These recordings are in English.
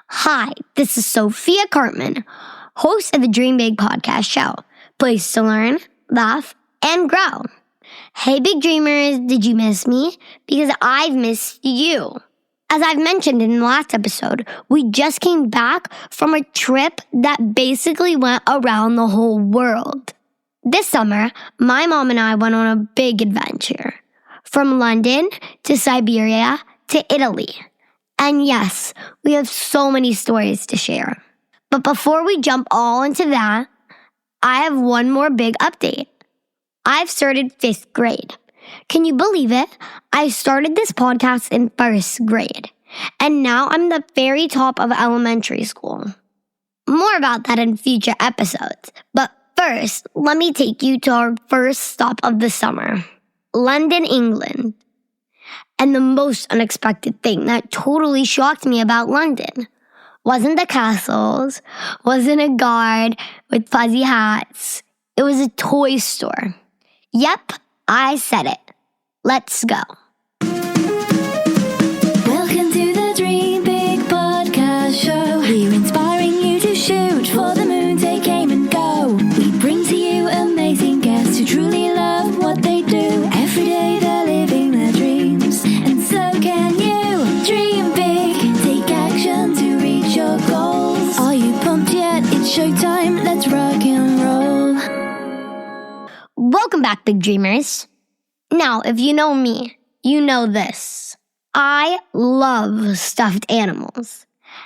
Hi, this is Sophia Cartman, host of the Dream Big podcast show. Place to learn, laugh, and grow. Hey, big dreamers, did you miss me? Because I've missed you. As I've mentioned in the last episode, we just came back from a trip that basically went around the whole world. This summer, my mom and I went on a big adventure. From London to Siberia to Italy. And yes, we have so many stories to share. But before we jump all into that, I have one more big update. I've started 5th grade. Can you believe it? I started this podcast in 1st grade. And now I'm the very top of elementary school. More about that in future episodes. But first, let me take you to our first stop of the summer. London, England. And the most unexpected thing that totally shocked me about London wasn't the castles, wasn't a guard with fuzzy hats. It was a toy store. Yep, I said it. Let's go. Welcome to the Dream Big podcast show. We're inspiring you to shoot for the moon, take aim and go. We bring to you amazing guests who truly love what they do. Every day they're living their dreams, and so can you. Dream big, take action to reach your goals. Are you pumped yet? It's showtime, let's rock and roll. Welcome back, big dreamers. Now, if you know me, you know this. I love stuffed animals.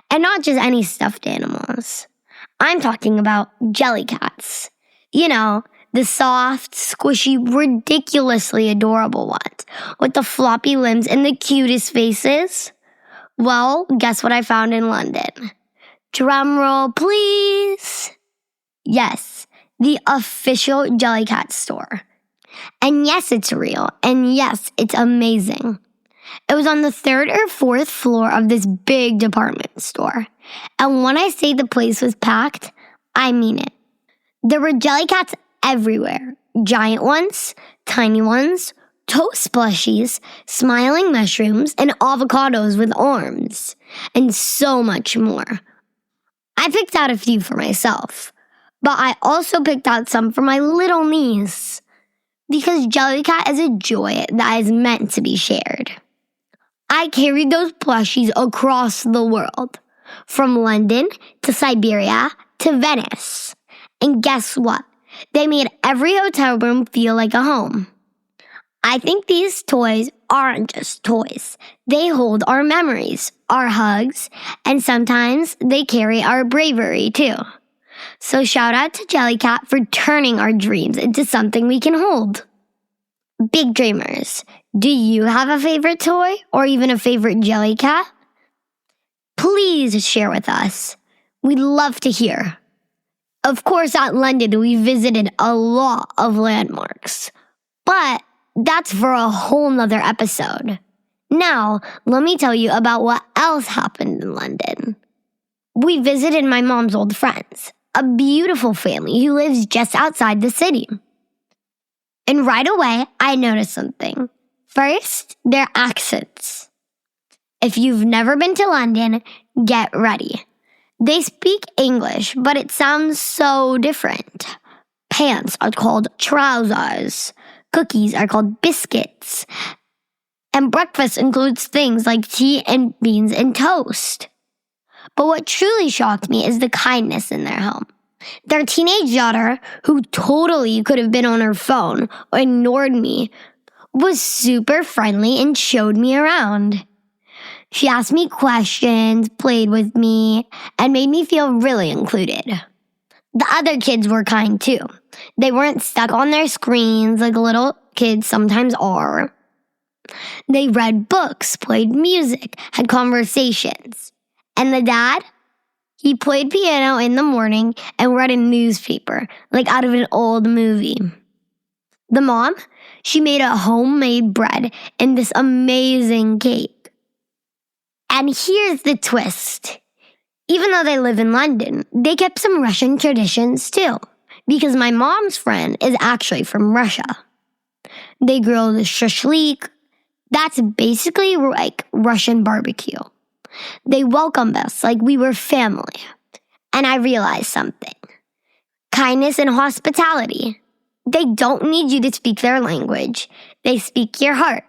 And not just any stuffed animals. I'm talking about Jellycats. You know, the soft, squishy, ridiculously adorable ones with the floppy limbs and the cutest faces. Well, guess what I found in London? Drum roll, please. Yes, the official Jellycat Store. And yes, it's real. And yes, it's amazing. It was on the 3rd or 4th floor of this big department store. And when I say the place was packed, I mean it. There were Jellycats everywhere. Giant ones, tiny ones, toast plushies, smiling mushrooms, and avocados with arms. And so much more. I picked out a few for myself. But I also picked out some for my little niece. Because Jellycat is a joy that is meant to be shared. I carried those plushies across the world, from London to Siberia to Venice. And guess what? They made every hotel room feel like a home. I think these toys aren't just toys. They hold our memories, our hugs, and sometimes they carry our bravery too. So shout out to Jellycat for turning our dreams into something we can hold. Big dreamers, do you have a favorite toy or even a favorite Jellycat? Please share with us. We'd love to hear. Of course, at London, we visited a lot of landmarks. But that's for a whole nother episode. Now, let me tell you about what else happened in London. We visited my mom's old friends, a beautiful family who lives just outside the city. And right away, I noticed something. First, their accents. If you've never been to London, get ready. They speak English, but it sounds so different. Pants are called trousers. Cookies are called biscuits. And breakfast includes things like tea and beans and toast. But what truly shocked me is the kindness in their home. Their teenage daughter, who totally could have been on her phone or ignored me, was super friendly and showed me around. She asked me questions, played with me, and made me feel really included. The other kids were kind too. They weren't stuck on their screens like little kids sometimes are. They read books, played music, had conversations. And the dad? He played piano in the morning and read a newspaper, like out of an old movie. The mom? She made a homemade bread and this amazing cake. And here's the twist. Even though they live in London, they kept some Russian traditions too, because my mom's friend is actually from Russia. They grill the shashlik. That's basically like Russian barbecue. They welcomed us like we were family. And I realized something. Kindness and hospitality. They don't need you to speak their language. They speak your heart.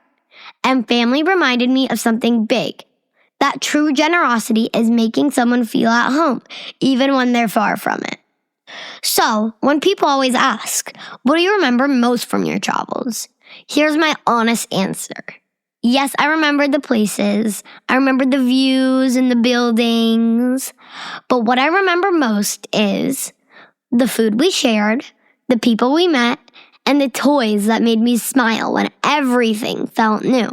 And family reminded me of something big. That true generosity is making someone feel at home, even when they're far from it. So, when people always ask, what do you remember most from your travels? Here's my honest answer. Yes, I remember the places. I remember the views and the buildings. But what I remember most is the food we shared, the people we met, and the toys that made me smile when everything felt new.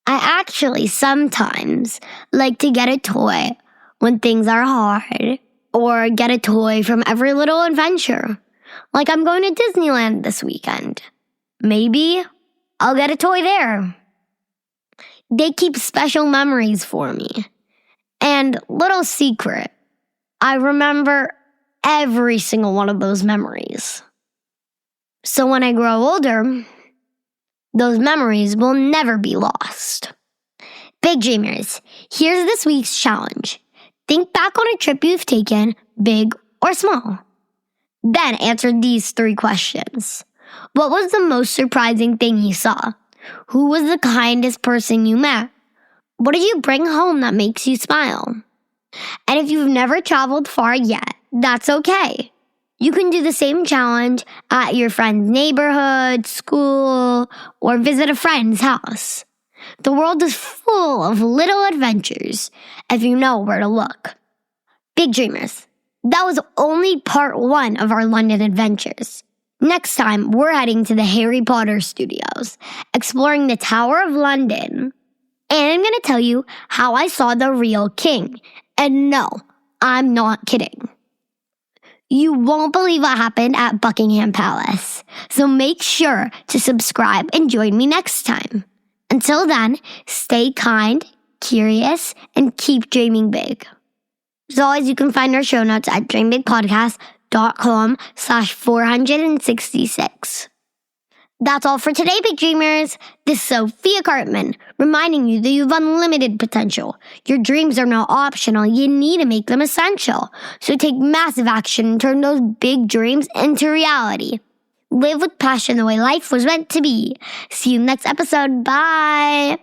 I actually sometimes like to get a toy when things are hard, or get a toy from every little adventure. Like I'm going to Disneyland this weekend. Maybe I'll get a toy there. They keep special memories for me. And little secret, I remember every single one of those memories. So when I grow older, those memories will never be lost. Big Dreamers, here's this week's challenge. Think back on a trip you've taken, big or small. Then answer these 3 questions. What was the most surprising thing you saw? Who was the kindest person you met? What did you bring home that makes you smile? And if you've never traveled far yet, that's okay. You can do the same challenge at your friend's neighborhood, school, or visit a friend's house. The world is full of little adventures if you know where to look. Big Dreamers, that was only part 1 of our London adventures. Next time, we're heading to the Harry Potter studios, exploring the Tower of London. And I'm going to tell you how I saw the real king. And no, I'm not kidding. You won't believe what happened at Buckingham Palace. So make sure to subscribe and join me next time. Until then, stay kind, curious, and keep dreaming big. As always, you can find our show notes at dreambigpodcast.com/466. That's all for today, Big Dreamers. This is Sophia Cartman, reminding you that you have unlimited potential. Your dreams are not optional. You need to make them essential. So take massive action and turn those big dreams into reality. Live with passion the way life was meant to be. See you next episode. Bye.